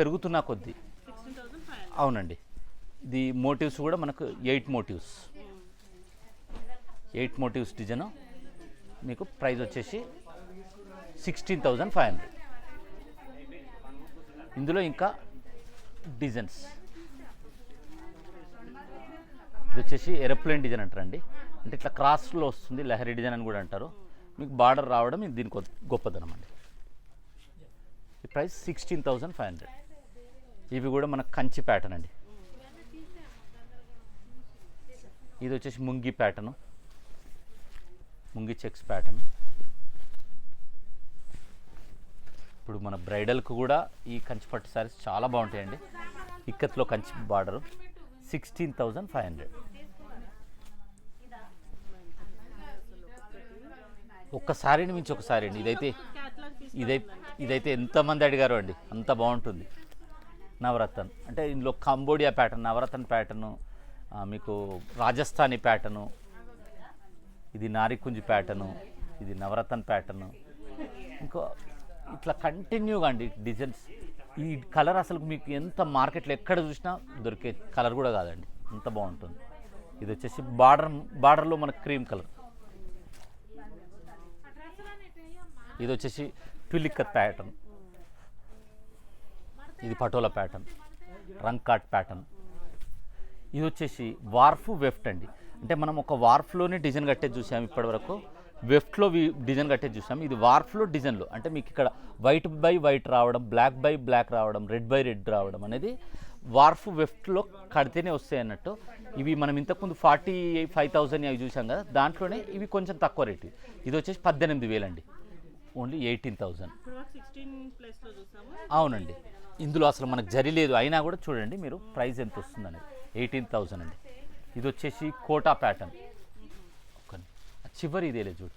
పెరుగుతున్న కొద్దీ. అవునండి. ఇది మోటివ్స్ కూడా మనకు 8 మోటివ్స్, 8 మోటివ్స్ డిజైన్. మీకు ప్రైస్ వచ్చేసి 16,500. ఇందులో ఇంకా డిజైన్స్, ఇది వచ్చేసి ఏరోప్లేన్ డిజైన్ అంటారండి. అంటే ఇట్లా క్రాస్లో వస్తుంది, లహరి డిజైన్ అని కూడా అంటారు. మీకు బార్డర్ రావడం ఇది దీనికి గొప్పదనం అండి. ఈ ప్రైస్ 16,500. ఇవి కూడా మన కంచి ప్యాటర్న్ అండి. ఇది వచ్చేసి Mungi pattern, Mungi checks pattern. ఇప్పుడు మన బ్రైడల్కు కూడా ఈ కంచి పట్టు శారీస్ చాలా బాగుంటాయండి. ఇక్కత్లో కంచి బార్డరు 16,500. ఒక్క శారీని మించి ఒక శారీ అండి. ఇదైతే ఎంతమంది అడిగారో అండి, అంత బాగుంటుంది. నవరత్న అంటే ఇందులో కంబోడియా ప్యాటర్న్, నవరత్న ప్యాటర్ను, మీకు రాజస్థానీ ప్యాటర్ను, ఇది నారికుంజి ప్యాటర్ను, ఇది నవరత్న ప్యాటర్ను. ఇంకో ఇట్లా కంటిన్యూగా అండి డిజైన్స్. ఈ కలర్ అసలు మీకు ఎంత మార్కెట్లో ఎక్కడ చూసినా దొరికే కలర్ కూడా కాదండి, అంత బాగుంటుంది. ఇది వచ్చేసి బార్డర్లో మన క్రీమ్ కలర్. ఇది వచ్చేసి ట్విలిక్కత్ ప్యాటర్న్, ఇది పటోలా ప్యాటర్న్, రంగ్ కాట్ ప్యాటర్న్. ఇది వచ్చేసి వార్ఫ్ వెఫ్ట్ అండి. అంటే మనం ఒక వార్ఫ్లోనే డిజైన్ కట్టేది చూసాము ఇప్పటివరకు, వెఫ్ట్లో డిజైన్ కట్టేది చూసాము. ఇది వార్ఫ్లో డిజైన్లో, అంటే మీకు ఇక్కడ వైట్ బై వైట్ రావడం, బ్లాక్ బై బ్లాక్ రావడం, రెడ్ బై రెడ్ రావడం అనేది వార్ఫ్ వెఫ్ట్లో కడితేనే వస్తాయి అన్నట్టు. ఇవి మనం ఇంతకుముందు 45,000 అవి చూసాం కదా, దాంట్లోనే ఇవి కొంచెం తక్కువ రేటు. ఇది వచ్చేసి 18,000 అండి, ఓన్లీ 18,000. అవునండి. ఇందులో అసలు మనకు జరి లేదు, అయినా కూడా చూడండి మీరు ప్రైస్ ఎంత వస్తుంది అనేది, 18,000 అండి. ఇది వచ్చేసి కోటా ప్యాటర్న్, చివరి ఇదే లేదు చూడు,